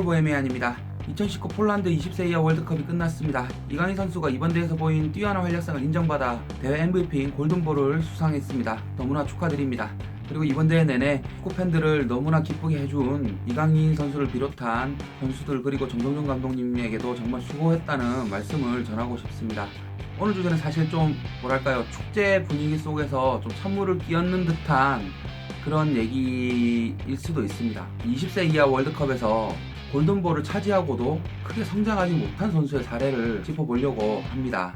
보헤미안입니다. 2019 폴란드 20세 이하 월드컵이 끝났습니다. 이강인 선수가 이번 대회에서 보인 뛰어난 활약상을 인정받아 대회 MVP인 골든볼을 수상했습니다. 너무나 축하드립니다. 그리고 이번 대회 내내 축구 팬들을 너무나 기쁘게 해준 이강인 선수를 비롯한 선수들 그리고 정성준 감독님에게도 정말 수고했다는 말씀을 전하고 싶습니다. 오늘 주제는 사실 좀 축제 분위기 속에서 좀 찬물을 끼얹는 듯한 그런 얘기일 수도 있습니다. 20세 이하 월드컵에서 골든볼을 차지하고도 크게 성장하지 못한 선수의 사례를 짚어보려고 합니다.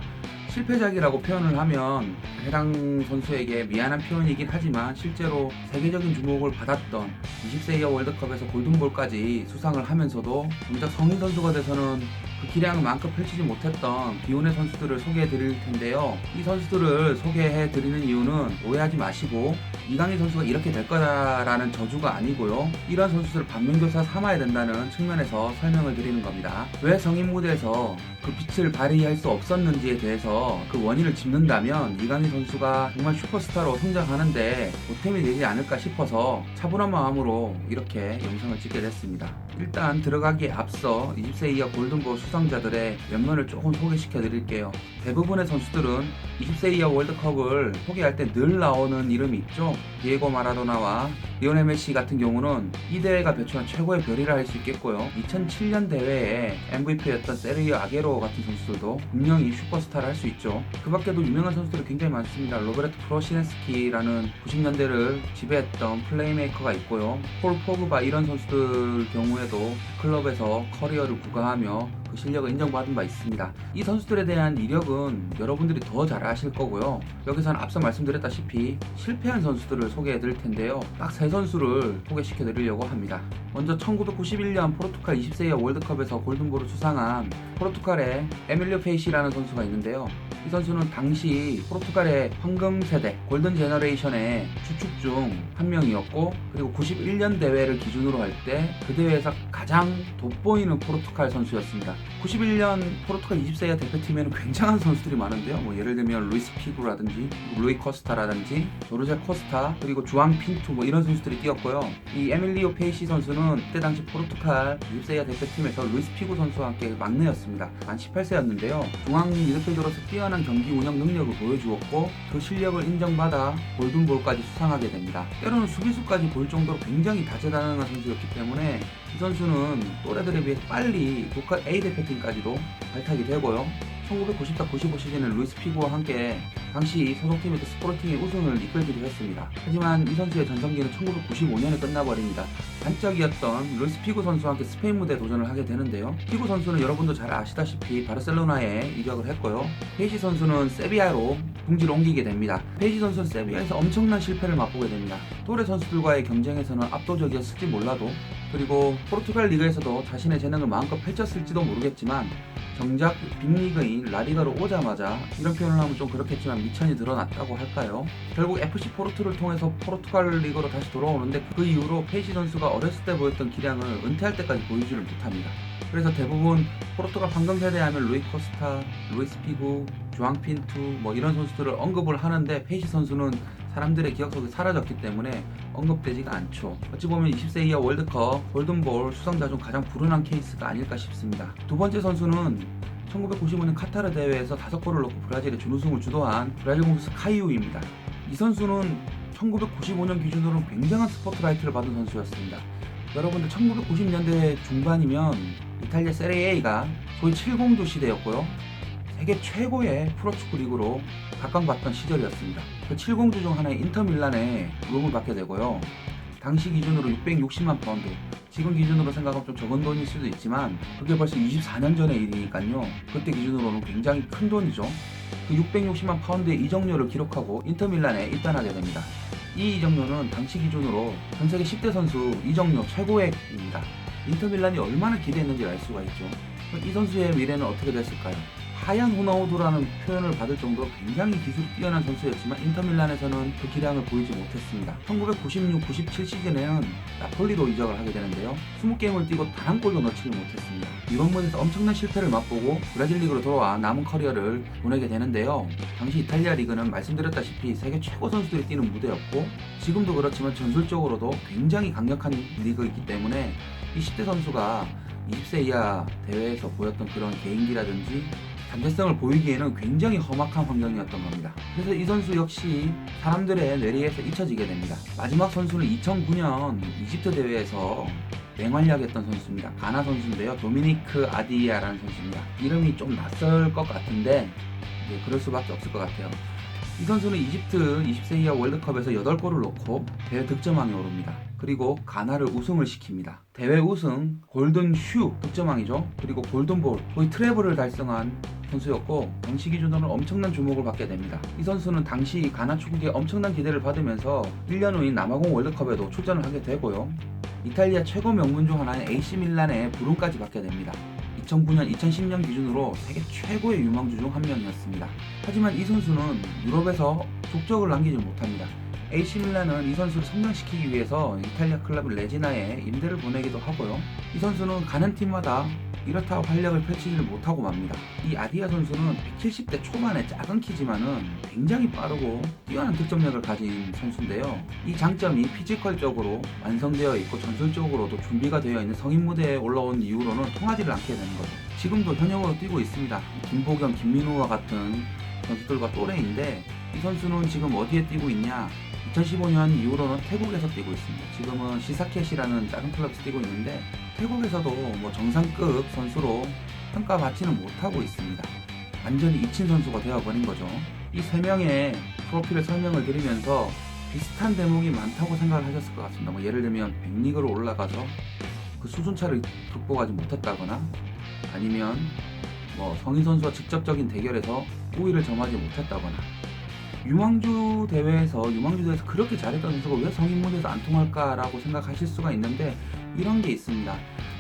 실패작이라고 표현을 하면 해당 선수에게 미안한 표현이긴 하지만 실제로 세계적인 주목을 받았던 20세 이하 월드컵에서 골든볼까지 수상을 하면서도 정작 성인 선수가 돼서는 그 기량을 마음껏 펼치지 못했던 비운의 선수들을 소개해 드릴 텐데요. 이 선수들을 소개해 드리는 이유는 오해하지 마시고 이강인 선수가 이렇게 될 거다라는 저주가 아니고요. 이런 선수들을 반면교사 삼아야 된다는 측면에서 설명을 드리는 겁니다. 왜 성인 무대에서 그 빛을 발휘할 수 없었는지에 대해서 그 원인을 짚는다면 이강인 선수가 정말 슈퍼스타로 성장하는데 보탬이 되지 않을까 싶어서 차분한 마음으로 이렇게 영상을 찍게 됐습니다. 일단 들어가기에 앞서 20세 이하 골든볼 수상자들의 면면을 조금 소개시켜 드릴게요. 대부분의 선수들은 20세 이하 월드컵을 소개할 때 늘 나오는 이름이 있죠. 디에고 마라도나와 리오넬 메시 같은 경우는 이 대회가 배출한 최고의 별이라 할 수 있겠고요. 2007년 대회에 MVP였던 세르히오 아게로 같은 선수들도 분명히 슈퍼스타를 할 수 있죠. 그 밖에도 유명한 선수들이 굉장히 많습니다. 로베르트 프로시넨스키라는 90년대를 지배했던 플레이메이커가 있고요. 폴 포그바 이런 선수들 경우에도 클럽에서 커리어를 구가하며 그 실력을 인정받은 바 있습니다. 이 선수들에 대한 이력은 여러분들이 더 잘 아실 거고요. 여기서는 앞서 말씀드렸다시피 실패한 선수들을 소개해 드릴 텐데요. 딱 세 선수를 소개시켜 드리려고 합니다. 먼저 1991년 포르투갈 20세 이하 월드컵에서 골든볼을 수상한 포르투갈의 에밀리오 페이시라는 선수가 있는데요. 이 선수는 당시 포르투갈의 황금 세대 골든 제너레이션의 주축 중 한 명이었고, 그리고 91년 대회를 기준으로 할 때 그 대회에서 가장 돋보이는 포르투갈 선수였습니다. 91년 포르투갈 20세 이하 대표팀에는 굉장한 선수들이 많은데요. 예를 들면 루이스 피구라든지 루이 코스타라든지 조르제 코스타 그리고 주앙 핀투 이런 선수들이 뛰었고요. 이 에밀리오 페이시 선수는 그때 당시 포르투갈 20세 이하 대표팀에서 루이스 피구 선수와 함께 막내였습니다. 만 18세였는데요. 중앙 미드필더로서 뛰어난 경기 운영 능력을 보여주었고 그 실력을 인정받아 골든볼까지 수상하게 됩니다. 때로는 수비수까지 볼 정도로 굉장히 다재다능한 선수였기 때문에 이 선수는 또래들에 비해 빨리 국가 A 대표팀까지도 발탁이 되고요. 1994-95 시즌에 루이스 피구와 함께 당시 소속팀이었던 스포르팅의 우승을 이끌기도 했습니다. 하지만 이 선수의 전성기는 1995년에 끝나버립니다. 반짝이었던 루이스 피구 선수와 함께 스페인 무대에 도전을 하게 되는데요. 피구 선수는 여러분도 잘 아시다시피 바르셀로나에 이적을 했고요. 페이시 선수는 세비야로 둥지를 옮기게 됩니다. 페이시 선수는 세비야에서 엄청난 실패를 맛보게 됩니다. 또래 선수들과의 경쟁에서는 압도적이었을지 몰라도, 그리고 포르투갈 리그에서도 자신의 재능을 마음껏 펼쳤을지도 모르겠지만 정작 빅리그인 라리가로 오자마자, 이런 표현을 하면 좀 그렇겠지만 미천이 드러났다고 할까요? 결국 FC 포르투를 통해서 포르투갈 리그로 다시 돌아오는데 그 이후로 페이시 선수가 어렸을 때 보였던 기량을 은퇴할 때까지 보여주지를 못합니다. 그래서 대부분 포르투갈 황금세대 하면 루이 코스타, 루이스 피구, 주앙 핀투 이런 선수들을 언급을 하는데 페이시 선수는 사람들의 기억 속에 사라졌기 때문에 언급되지가 않죠. 어찌 보면 20세 이하 월드컵 골든볼 수상자 중 가장 불운한 케이스가 아닐까 싶습니다. 두 번째 선수는 1995년 카타르 대회에서 5골을 넣고 브라질의 준우승을 주도한 브라질 공격수 카이우입니다. 이 선수는 1995년 기준으로는 굉장한 스포트라이트를 받은 선수였습니다. 여러분들 1990년대 중반이면 이탈리아 세리에A가 소위 70조 시대였고요. 세계 최고의 프로축구 리그로 각광받던 시절이었습니다. 그 70조 중 하나의 인터밀란에 룸을 받게 되고요. 당시 기준으로 660만 파운드, 지금 기준으로 생각하면 좀 적은 돈일 수도 있지만 그게 벌써 24년 전의 일이니까요. 그때 기준으로는 굉장히 큰 돈이죠. 그 660만 파운드의 이적료를 기록하고 인터밀란에 입단하게 됩니다. 이 이적료는 당시 기준으로 전 세계 10대 선수 이적료 최고액입니다. 인터밀란이 얼마나 기대했는지 알 수가 있죠. 이 선수의 미래는 어떻게 됐을까요? 하얀 호나우두라는 표현을 받을 정도로 굉장히 기술이 뛰어난 선수였지만 인터밀란에서는 그 기량을 보이지 못했습니다. 1996-97 시즌에는 나폴리로 이적을 하게 되는데요. 20게임을 뛰고 단 한 골도 넣지를 못했습니다. 이번 무대에서 엄청난 실패를 맛보고 브라질 리그로 돌아와 남은 커리어를 보내게 되는데요. 당시 이탈리아 리그는 말씀드렸다시피 세계 최고 선수들이 뛰는 무대였고, 지금도 그렇지만 전술적으로도 굉장히 강력한 리그이기 때문에 이 10대 선수가 20세 이하 대회에서 보였던 그런 개인기라든지 잠재성을 보이기에는 굉장히 험악한 환경이었던 겁니다. 그래서 이 선수 역시 사람들의 뇌리에서 잊혀지게 됩니다. 마지막 선수는 2009년 이집트 대회에서 맹활약했던 선수입니다. 가나 선수인데요. 도미니크 아디야라는 선수입니다. 이름이 좀 낯설 것 같은데 그럴 수밖에 없을 것 같아요. 이 선수는 이집트 20세 이하 월드컵에서 8골을 넣고 대회 득점왕에 오릅니다. 그리고 가나를 우승을 시킵니다. 대회 우승, 골든 슈 득점왕이죠. 그리고 골든볼, 거의 트래블을 달성한 선수였고 당시 기준으로는 엄청난 주목을 받게 됩니다. 이 선수는 당시 가나 축구계에 엄청난 기대를 받으면서 1년 후인 남아공 월드컵에도 출전을 하게 되고요. 이탈리아 최고 명문 중 하나인 AC 밀란의 부름까지 받게 됩니다. 2009년, 2010년 기준으로 세계 최고의 유망주 중 한 명이었습니다. 하지만 이 선수는 유럽에서 족적을 남기지 못합니다. AC 밀란은 이 선수를 성장시키기 위해서 이탈리아 클럽 레지나에 임대를 보내기도 하고요. 이 선수는 가는 팀마다 이렇다 활약을 펼치지를 못하고 맙니다. 이 아디아 선수는 170대 초반의 작은 키지만은 굉장히 빠르고 뛰어난 득점력을 가진 선수인데요. 이 장점이 피지컬적으로 완성되어 있고 전술적으로도 준비가 되어 있는 성인 무대에 올라온 이후로는 통하지를 않게 되는 거죠. 지금도 현역으로 뛰고 있습니다. 김보경, 김민우와 같은 선수들과 또래인데 이 선수는 지금 어디에 뛰고 있냐? 2015년 이후로는 태국에서 뛰고 있습니다. 지금은 시사켓이라는 작은 클럽에서 뛰고 있는데 태국에서도 뭐 정상급 선수로 평가받지는 못하고 있습니다. 완전히 잊힌 선수가 되어버린 거죠. 이 세 명의 프로필을 설명을 드리면서 비슷한 대목이 많다고 생각을 하셨을 것 같습니다. 뭐 예를 들면 빅리그로 올라가서 그 수준차를 극복하지 못했다거나 아니면 뭐 성인 선수와 직접적인 대결에서 우위를 점하지 못했다거나 유망주 대회에서 그렇게 잘했던 선수가 왜 성인 무대에서 안 통할까라고 생각하실 수가 있는데 이런 게 있습니다.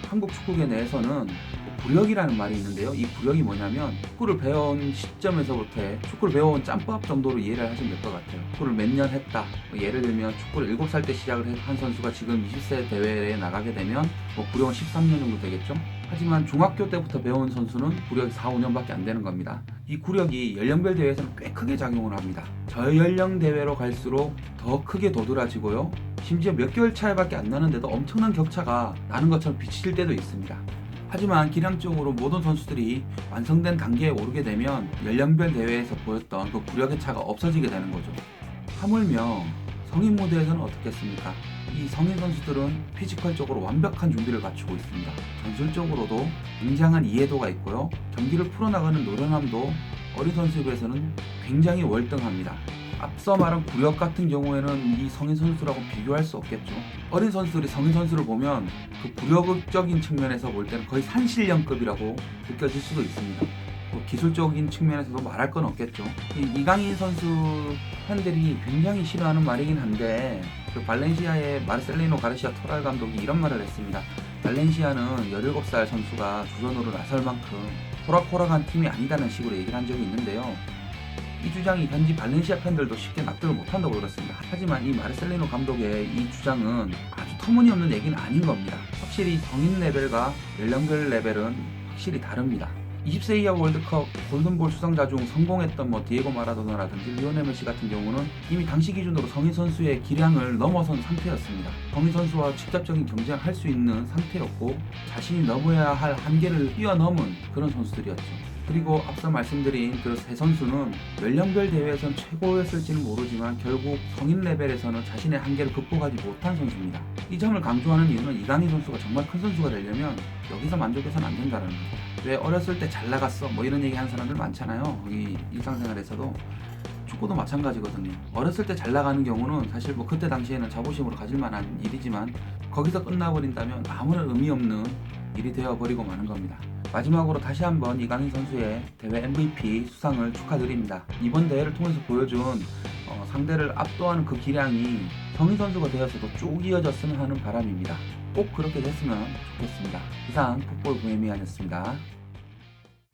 한국 축구계 내에서는 구력이라는 말이 있는데요. 이 구력이 뭐냐면 축구를 배운 시점에서부터 축구를 배워온 짬밥 정도로 이해를 하시면 될 것 같아요. 축구를 몇 년 했다. 예를 들면 축구를 7살 때 시작을 한 선수가 지금 20세 대회에 나가게 되면 구력은 13년 정도 되겠죠. 하지만 중학교 때부터 배운 선수는 구력이 4, 5년밖에 안 되는 겁니다. 이 구력이 연령별 대회에서는 꽤 크게 작용을 합니다. 저연령 대회로 갈수록 더 크게 도드라지고요. 심지어 몇 개월 차이밖에 안 나는데도 엄청난 격차가 나는 것처럼 비칠 때도 있습니다. 하지만 기량적으로 모든 선수들이 완성된 단계에 오르게 되면 연령별 대회에서 보였던 그 구력의 차가 없어지게 되는 거죠. 하물며 성인 무대에서는 어떻겠습니까? 이 성인 선수들은 피지컬적으로 완벽한 준비를 갖추고 있습니다. 전술적으로도 굉장한 이해도가 있고요. 경기를 풀어나가는 노련함도 어린 선수에 비해서는 굉장히 월등합니다. 앞서 말한 구력 같은 경우에는 이 성인 선수라고 비교할 수 없겠죠. 어린 선수들이 성인 선수를 보면 그 구력적인 측면에서 볼 때는 거의 산신령급이라고 느껴질 수도 있습니다. 기술적인 측면에서도 말할 건 없겠죠. 이강인 선수 팬들이 굉장히 싫어하는 말이긴 한데 그 발렌시아의 마르셀리노 가르시아 토랄 감독이 이런 말을 했습니다. 발렌시아는 17살 선수가 주전으로 나설 만큼 호락호락한 팀이 아니다는 식으로 얘기를 한 적이 있는데요. 이 주장이 현지 발렌시아 팬들도 쉽게 납득을 못한다고 그렇습니다. 하지만 이 마르셀리노 감독의 이 주장은 아주 터무니없는 얘기는 아닌 겁니다. 확실히 성인 레벨과 연령별 레벨은 확실히 다릅니다. 20세 이하 월드컵 골든볼 수상자 중 성공했던 디에고 마라도나라든지 리오넬 메시 같은 경우는 이미 당시 기준으로 성인 선수의 기량을 넘어선 상태였습니다. 성인 선수와 직접적인 경쟁을 할 수 있는 상태였고 자신이 넘어야 할 한계를 뛰어넘은 그런 선수들이었죠. 그리고 앞서 말씀드린 그 세 선수는 연령별 대회에선 최고였을지는 모르지만 결국 성인 레벨에서는 자신의 한계를 극복하지 못한 선수입니다. 이 점을 강조하는 이유는 이강인 선수가 정말 큰 선수가 되려면 여기서 만족해서는 안 된다는 겁니다. 왜 어렸을 때 잘 나갔어 이런 얘기 하는 사람들 많잖아요. 이 일상생활에서도 축구도 마찬가지거든요. 어렸을 때 잘 나가는 경우는 사실 그때 당시에는 자부심으로 가질 만한 일이지만 거기서 끝나버린다면 아무런 의미 없는 일이 되어버리고 마는 겁니다. 마지막으로 다시 한번 이강인 선수의 대회 MVP 수상을 축하드립니다. 이번 대회를 통해서 보여준 상대를 압도하는 그 기량이 성인 선수가 되어서도 쭉 이어졌으면 하는 바람입니다. 꼭 그렇게 됐으면 좋겠습니다. 이상 풋볼 구혜미안이었습니다.